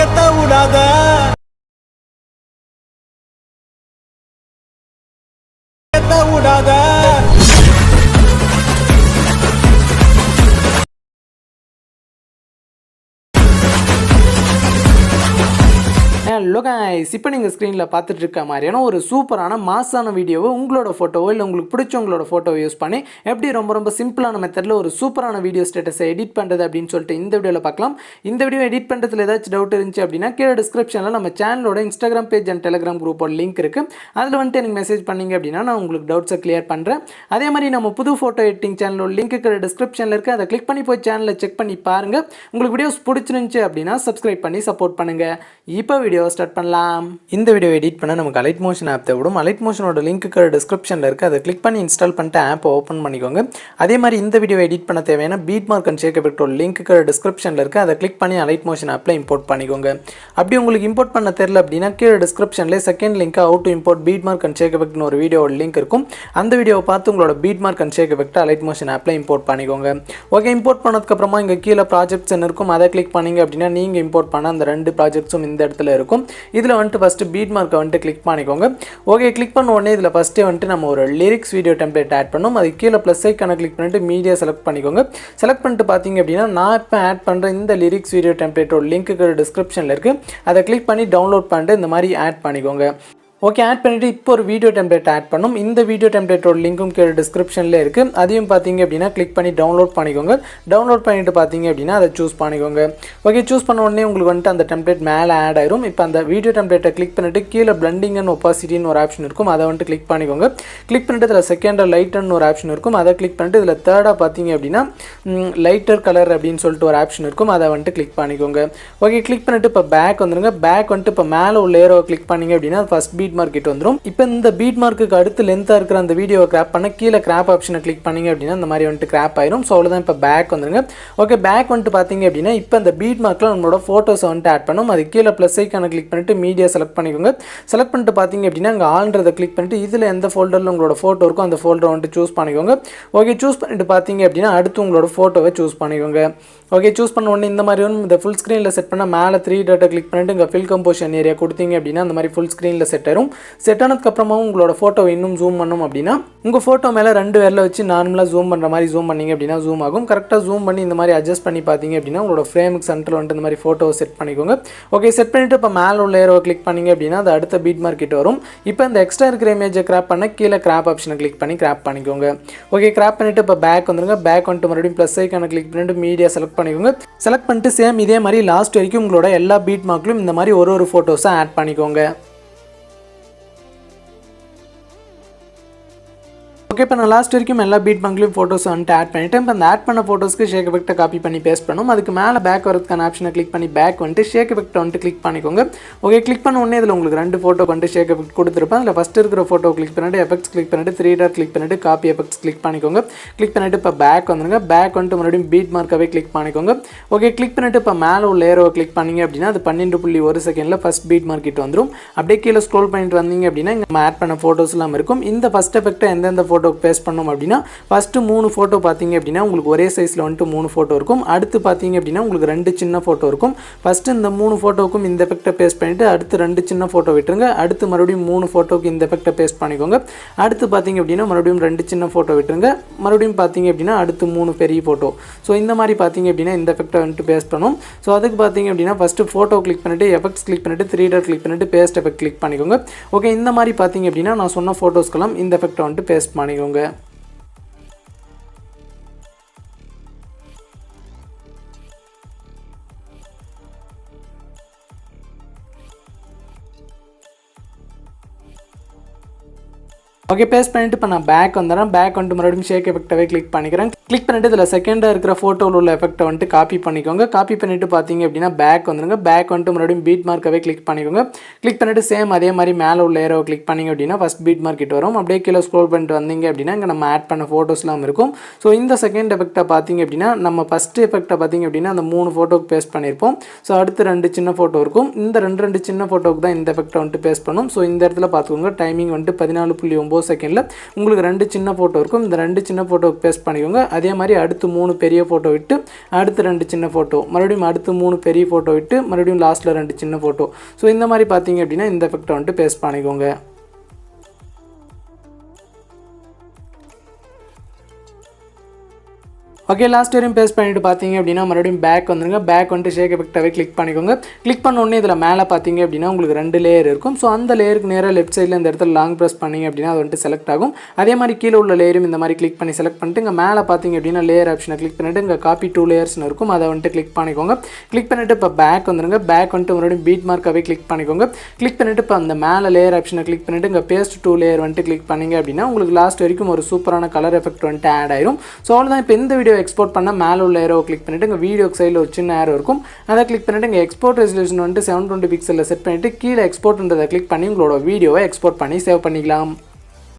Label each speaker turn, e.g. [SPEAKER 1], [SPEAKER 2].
[SPEAKER 1] ஏத்த விடாத ஏத்த விடாத ஹலோ गाइस இப்போ நீங்கள் ஸ்க்ரீனில் பார்த்துட்டு இருக்க மாதிரியான ஒரு சூப்பரான மாசான வீடியோவை உங்களோட ஃபோட்டோவோ இல்லை உங்களுக்கு பிடிச்சவங்களோட ஃபோட்டோவை யூஸ் பண்ணி எப்படி ரொம்ப சிம்பிளான மெத்தடில் ஒரு சூப்பரான வீடியோ ஸ்டேட்டஸை எடிட் பண்ணுறது அப்படின்னு சொல்லிட்டு இந்த வீடியோவில் பார்க்கலாம். இந்த வீடியோ எடிட் பண்ணுறதுல ஏதாச்சும் டவுட் இருந்துச்சு அப்படின்னா கீழே டிஸ்கிரிப்ஷனில் நம்ம சேனலோட இன்ஸ்டாகிராம் பேஜ் அண்ட் டெலிகிராம் குரூப்போட லிங்க் இருக்குது. அதில் வந்துட்டு எனக்கு மெசேஜ் பண்ணிங்க அப்படின்னா நான் உங்களுக்கு டவுட்ஸை கிளியர் பண்ணுறேன். அதே மாதிரி நம்ம புது ஃபோட்டோ எடிட்டிங் சேனலோட லிங்க் கீழே டிஸ்கிரிப்ஷனில் இருக்குது. அதை கிளிக் பண்ணி போய் சேனலை செக் பண்ணி பாருங்கள். உங்களுக்கு வீடியோஸ் பிடிச்சிருந்துச்சு அப்படின்னா சப்ஸ்கிரைப் பண்ணி சப்போர்ட் பண்ணுங்கள். இப்போ வீடியோ ஸ்டார்ட் பண்ணலாம். இந்த வீடியோ எடிட் பண்ண நமக்கு அலைட் மோஷன் ஆப் தேவைப்படும். அலைட் மோஷனோட லிங்க் டிஸ்கிரிப்ஷனில் இருக்குது. அதை கிளிக் பண்ணி இன்ஸ்டால் பண்ணிட்டு ஆப்பை ஓப்பன் பண்ணிக்கோங்க. அதே மாதிரி இந்த வீடியோ எடிட் பண்ண தேவையான பீட் மார்க் அண்ட் ஷேக் எஃபெக்டோட லிங்க் டிஸ்கிரிப்ஷனில் இருக்குது. அதை கிளிக் பண்ணி அலைட் மோஷன் ஆப்பில் இம்போர்ட் பண்ணிக்கோங்க. அப்படி உங்களுக்கு இம்போர்ட் பண்ண தெரியல அப்படின்னா கீழே டிஸ்கிரிப்ஷனில் second link how to import beat mark and shake எஃபெக்ட்னு ஒரு வீடியோட லிங்க் இருக்கும். அந்த வீடியோவை பார்த்து உங்களோட beat mark and shake effect Alight Motion ஆப்பில் இம்போர்ட் பண்ணிக்கோங்க. ஓகே, இம்போர்ட் பண்ணதுக்கப்புறமா இங்கே கீழே ப்ராஜெக்ட்ஸ் இருக்கும். அதை கிளிக் பண்ணிங்க அப்படின்னா நீங்கள் இம்போர்ட் பண்ண அந்த 2 ப்ராஜெக்ட்ஸும் இந்த இடத்துல இருக்கும். இதில் வந்துட்டு ஃபஸ்ட்டு பீட் மார்க்கை வந்துட்டு கிளிக் பண்ணிக்கோங்க. ஓகே, கிளிக் பண்ண உடனே இதில் ஃபஸ்ட்டே வந்துட்டு நம்ம ஒரு லிரிக்ஸ் வீடியோ டெம்ப்ளேட் ஆட் பண்ணோம். அது கீழே ப்ளஸ் ஐக்கான கிளிக் பண்ணிட்டு மீடியா செலக்ட் பண்ணிக்கோங்க. செலக்ட் பண்ணிட்டு பார்த்தீங்க அப்படின்னா நான் இப்போ ஆட் பண்ணுற இந்த லிரிக்ஸ் வீடியோ டெம்ப்ளேட்டோட லிங்க்கு டிஸ்கிரிப்ஷனில் இருக்குது. அதை கிளிக் பண்ணி டவுன்லோட் பண்ணிட்டு இந்த மாதிரி ஆட் பண்ணிக்கோங்க. ஓகே, ஆட் பண்ணிவிட்டு இப்போ ஒரு வீடியோ டெம்ப்ளேட் ஆட் பண்ணும். இந்த வீடியோ டெம்ப்ளேட்டோட லிங்க்கும் கீழே டிஸ்கிரிப்ஷனில் இருக்குது. அதையும் பார்த்தீங்க அப்படின்னா கிளிக் பண்ணி டவுன்லோட் பண்ணிக்கோங்க. டவுன்லோட் பண்ணிவிட்டு பார்த்தீங்க அப்படின்னா அதை சூஸ் பண்ணிக்கோங்க. ஓகே, சூஸ் பண்ண உடனே உங்களுக்கு வந்துட்டு அந்த டெம்ப்ளேட் மேலே ஆட் ஆயிரும். இப்போ அந்த வீடியோ டெம்ப்ளேட்டை கிளிக் பண்ணிவிட்டு கீழே பிளண்டிங் அண்ட் ஒப்பாசிட்டின்னு ஒரு ஆப்ஷன் இருக்கும். அதை வந்துட்டு கிளிக் பண்ணிக்கோங்க. கிளிக் பண்ணிட்டு இதில் செகண்டாக லைட்டர்னு ஒரு ஆப்ஷன் இருக்கும். அதை கிளிக் பண்ணிட்டு இதில் தேர்டாக பார்த்தீங்க அப்படின்னா லைட்டர் கலர் அப்படின்னு சொல்லிட்டு ஒரு ஆப்ஷன் இருக்கும். அதை வந்துட்டு கிளிக் பண்ணிக்கோங்க. ஓகே, கிளிக் பண்ணிவிட்டு இப்போ பேக் வந்துடுங்க. பேக் வந்துட்டு இப்போ மேலே உள்ள ஏரோ கிளிக் பண்ணிங்க அப்படின்னா ஃபஸ்ட் பீட் மார்க் கிட்ட வந்துடும். இப்போ இந்த பீட் மார்க்குக்கு அடுத்து லென்த்தாக இருக்கிற அந்த வீடியோவை கிராப் பண்ண கீழே கிராப் ஆப்ஷனை கிளிக் பண்ணிங்க அப்படின்னா இந்த மாதிரி வந்துட்டு கிராப் ஆயிரும். ஸோ அவ்வளோதான். இப்போ பேக் வந்துருங்க. ஓகே, பேக் வந்துட்டு பார்த்தீங்க அப்படின்னா இப்போ இந்த பீட் மார்க்கில் நம்மளோட ஃபோட்டோஸை வந்துட்டு ஆட் பண்ணும். அது கீழே ப்ளஸ் ஐக்கான கிளிக் பண்ணிட்டு மீடியா செலக்ட் பண்ணிக்கோங்க. செலக்ட் பண்ணிட்டு பார்த்தீங்க அப்படின்னா அங்கே ஆல்ன்றதை கிளிக் பண்ணிட்டு இதில் எந்த ஃபோல்டரில் உங்களோட ஃபோட்டோ இருக்கோ அந்த ஃபோல்டரை வந்துட்டு சூஸ் பண்ணிக்கோங்க. ஓகே, சூஸ் பண்ணிட்டு பார்த்தீங்க அப்படின்னா அடுத்து உங்களோட ஃபோட்டோவை சூஸ் பண்ணிக்கோங்க. ஓகே, சூஸ் பண்ண உடனே இந்த மாதிரி ஒன்று இந்த ஃபுல் ஸ்க்ரீனில் செட் பண்ண மேலே 3 டாட்டை கிளிக் பண்ணிட்டு இங்கே ஃபில் கம்போஷன் ஏரியா கொடுத்தீங்க அப்படின்னா அந்த மாதிரி ஃபுல் ஸ்க்ரீனில் செட் ஆயிரும். செட் ஆனதுக்கப்புறமா உங்களோட ஃபோட்டோவை இன்னும் ஜூம் பண்ணணும் அப்படின்னா உங்கள் ஃபோட்டோ மேலே 2 விரலை வச்சு நார்மலாக ஜூம் பண்ணுற மாதிரி ஜூம் பண்ணிங்க அப்படின்னா ஜூம் ஆகும். கரெக்டாக ஜூம் பண்ணி இந்த மாதிரி அட்ஜஸ்ட் பண்ணி பார்த்தீங்க அப்படின்னா உங்களோட ஃப்ரேமுக்கு சென்டரில் வந்துட்டு இந்த மாதிரி ஃபோட்டோவை செட் பண்ணிக்கோங்க. ஓகே, செட் பண்ணிவிட்டு இப்போ மேலே உள்ள ஏரோவை கிளிக் பண்ணிங்க அப்படின்னா அது அடுத்த பீட் மார்க்கிட்ட வரும். இப்போ இந்த எக்ஸ்ட்ரா இருக்கிற இமேஜை கிராப் பண்ண கீழே கிராப் ஆப்ஷனை கிளிக் பண்ணி கிராப் பண்ணிக்கோங்க. ஓகே, கிராப் பண்ணிவிட்டு இப்போ பேக் வந்துருங்க. பேக் வந்துட்டு மறுபடியும் ப்ளஸ் ஐக்கான கிளிக் பண்ணிட்டு மீடியா செலக்ட் பண்ணிக்கோங்க. செலக்ட் பண்ணிட்டு சேம் இதே மாதிரி லாஸ்ட் வரைக்கும் உங்களோட எல்லா பீட் மார்க்லையும் இந்த மாதிரி ஒரு ஃபோட்டோஸை ஆட் பண்ணிக்கோங்க. ஓகே, இப்போ நான் லாஸ்ட் வரைக்கும் எல்லா பீட் மார்க்லையும் ஃபோட்டோஸ் வந்துட்டு ஆட் பண்ணிவிட்டேன். இப்போ அந்த ஆட் பண்ண ஃபோட்டோஸ்க்கு ஷேக் எஃபெக்ட்டை காப்பி பண்ணி பேஸ்ட் பண்ணும். அதுக்கு மேலே பேக் வரதுக்கான ஆப்ஷனை கிளிக் பண்ணி பேக் வந்துட்டு ஷேக் எஃபெக்ட்டை வந்துட்டு கிளிக் பண்ணிக்கோங்க. ஓகே, கிளிக் பண்ண உடனே இதில் உங்களுக்கு 2 ஃபோட்டோ வந்துட்டு ஷேக் எஃபெக்ட் கொடுத்துருப்பேன். அதில் ஃபஸ்ட்டு இருக்கிற ஃபோட்டோ கிளிக் பண்ணிட்டு எஃபெக்ட்ஸ் கிளிக் பண்ணிட்டு 3 டாட் கிளிக் பண்ணிட்டு காப்பி எஃபெக்ட்ஸ் கிளிக் பண்ணிக்கோங்க. கிளிக் பண்ணிட்டு இப்போ பேக் வந்துருங்க. பேக் வந்துட்டு மறுபடியும் பீட் மார்க்காகவே கிளிக் பண்ணிக்கோங்க. ஓகே, கிளிக் பண்ணிட்டு இப்போ மேலே உள்ள ஏரோவை கிளிக் பண்ணிங்க அப்படின்னா அது 12.1 செகண்டில் ஃபஸ்ட் பீட் மார்க் கிட்ட வந்துடும். அப்படியே கீழே ஸ்க்ரோல் பண்ணிட்டு வந்தீங்க அப்படின்னா இங்கே ஆட் பண்ண ஃபோட்டோஸ் எல்லாம் இருக்கும். இந்த ஃபஸ்ட் எஃபெக்ட்டை எந்தெந்த ஃபோட்டோக்கு பேஸ்ட் பண்ணணும் அப்படின்னா ஃபஸ்ட்டு 3 ஃபோட்டோ பார்த்தீங்க அப்படின்னா உங்களுக்கு ஒரே சைஸில் வந்துட்டு 3 ஃபோட்டோ இருக்கும். அடுத்து பார்த்தீங்க அப்படின்னா உங்களுக்கு 2 சின்ன ஃபோட்டோ இருக்கும். ஃபஸ்ட்டு இந்த 3 ஃபோட்டோவுக்கும் இந்த எஃபெக்ட்டை பேஸ்ட் பண்ணிவிட்டு அடுத்து 2 சின்ன ஃபோட்டோ விட்டுருங்க. அடுத்து மறுபடியும் 3 ஃபோட்டோக்கு இந்த எஃபெக்ட்டை பேஸ்ட் பண்ணிக்கோங்க. அடுத்து பார்த்தீங்க அப்படின்னா மறுபடியும் 2 சின்ன ஃபோட்டோ விட்டுருங்க. மறுபடியும் பார்த்தீங்க அப்படின்னா அடுத்து 3 பெரிய ஃபோட்டோ. ஸோ இந்த மாதிரி பார்த்தீங்க அப்படின்னா இந்த எஃபெக்ட்டை வந்துட்டு பேஸ்ட் பண்ணும். ஸோ அதுக்கு பார்த்தீங்க அப்படின்னா ஃபஸ்ட்டு ஃபோட்டோ கிளிக் பண்ணிவிட்டு எஃபெக்ட்ஸ் கிளிக் பண்ணிவிட்டு 3 டாட் கிளிக் பண்ணிவிட்டு பேஸ்ட் எஃபெக்ட் கிளிக் பண்ணிக்கோங்க. ஓகே, இந்த மாதிரி பார்த்தீங்க அப்படின்னா நான் சொன்ன ஃபோட்டோஸ்க்கெல்லாம் இந்த எஃபெக்ட்டை வந்துட்டு பேஸ்ட் பண்ணிக்கோங்க. ஓகே, பேஸ்ட் பண்ணிட்டு இப்போ நான் பேக் வந்துடுறேன். பேக் வந்துட்டு மறுபடியும் ஷேக் எஃபெக்டாகவே கிளிக் பண்ணிக்கிறேன். கிளிக் பண்ணிட்டு இதில் செகண்டாக இருக்கிற ஃபோட்டோவில் உள்ள எஃபெக்ட்டை வந்துட்டு காப்பி பண்ணிக்கோங்க. காப்பி பண்ணிட்டு பார்த்தீங்க அப்படின்னா பேக் வந்துருங்க. பேக் வந்துட்டு மறுபடியும் பீட் மார்க்காகவே கிளிக் பண்ணிக்கோங்க. கிளிக் பண்ணிட்டு சேம் அதே மாதிரி மேலே உள்ள ஏரோவை கிளிக் பண்ணிங்க அப்படின்னா ஃபஸ்ட் பீட் மார்க் கிட்ட வரும். அப்படியே கீழே ஸ்க்ரோல் பண்ணிட்டு வந்தீங்க அப்படின்னா இங்கே நம்ம ஆட் பண்ண ஃபோட்டோஸ்லாம் இருக்கும். ஸோ இந்த செகண்ட் எஃபெக்ட்டை பார்த்தீங்க அப்படின்னா நம்ம ஃபஸ்ட் எஃபெக்ட்டை பார்த்தீங்க அப்படின்னா அந்த 3 ஃபோட்டோக்கு பேஸ்ட் பண்ணியிருப்போம். ஸோ அடுத்து 2 சின்ன ஃபோட்டோ இருக்கும். இந்த 2 சின்ன ஃபோட்டோக்கு தான் இந்த எஃபெக்ட்டை வந்துட்டு பேஸ்ட் பண்ணும். ஸோ இந்த இடத்துல பார்த்துக்கோங்க டைமிங் வந்துட்டு 14.9 செகண்டில் உங்களுக்கு 2 சின்ன ஃபோட்டோ இருக்கும். இந்த 2 சின்ன ஃபோட்டோக்கு பேஸ்ட் பண்ணிக்கோங்க. அதே மாதிரி அடுத்து 3 பெரிய ஃபோட்டோ விட்டு அடுத்து 2 சின்ன ஃபோட்டோ, மறுபடியும் அடுத்து 3 பெரிய ஃபோட்டோ விட்டு மறுபடியும் லாஸ்ட்டில் 2 சின்ன ஃபோட்டோ. ஸோ இந்த மாதிரி பார்த்தீங்க அப்படின்னா இந்த எஃபெக்டை வந்துட்டு பேஸ்ட் பண்ணிக்கோங்க. ஓகே, லாஸ்ட் வரையும் பேஸ்ட் பண்ணிட்டு பார்த்தீங்க அப்படின்னா மறுபடியும் பேக் வந்துருங்க. பேக் வந்துட்டு ஷேக் எஃபெக்டாகவே கிளிக் பண்ணிக்கோங்க. கிளிக் பண்ண உடனே இதில் மேலே பார்த்தீங்க அப்படின்னா உங்களுக்கு 2 லேயர் இருக்கும். ஸோ அந்த லேயருக்கு நேராக லெஃப்ட் சைடில் இந்த இடத்துல லாங் ப்ரெஸ் பண்ணிங்க அப்படின்னா அது வந்துட்டு செலக்ட் ஆகும். அதே மாதிரி கீழே உள்ள லேயரும் இந்த மாதிரி கிளிக் பண்ணி செலக்ட் பண்ணிட்டு இங்கே மேலே பார்த்தீங்க அப்படின்னா லேயர் ஆப்ஷனை கிளிக் பண்ணிவிட்டு இங்கே காப்பி 2 லேயர்ஸ்னு இருக்கும், அதை வந்துட்டு கிளிக் பண்ணிக்கோங்க. கிளிக் பண்ணிவிட்டு இப்போ பேக் வந்துருங்க. பேக் வந்துட்டு மறுபடியும் பீட் மார்க்காகவே கிளிக் பண்ணிக்கோங்க. கிளிக் பண்ணிவிட்டு இப்போ அந்த மேலே லேயர் ஆப்ஷனை கிளிக் பண்ணிவிட்டு இங்கே பேஸ்ட் 2 லேயர் வந்துட்டு கிளிக் பண்ணிங்க அப்படின்னா உங்களுக்கு லாஸ்ட் வரைக்கும் ஒரு சூப்பரான கலர் எஃபெக்ட் வந்துட்டு ஆட் ஆயிரும். ஸோ அவ்வளோதான். இப்போ இந்த வீடியோ எக்ஸ்போர்ட் பண்ண மேலே உள்ள ஏரோ கிளிக் பண்ணிட்டு இங்கே வீடியோக்கு சைடில் ஒரு சின்ன ஏரோ இருக்கும், அதை கிளிக் பண்ணிட்டு இங்கே எக்ஸ்போர்ட் ரெசல்யூஷன் வந்துட்டு 720 பிக்சலில் செட் பண்ணிட்டு கீழே எக்ஸ்போர்ட்ன்றதை கிளிக் பண்ணி உங்களோட வீடியோவை எக்ஸ்போர்ட் பண்ணி சேவ் பண்ணிக்கலாம்.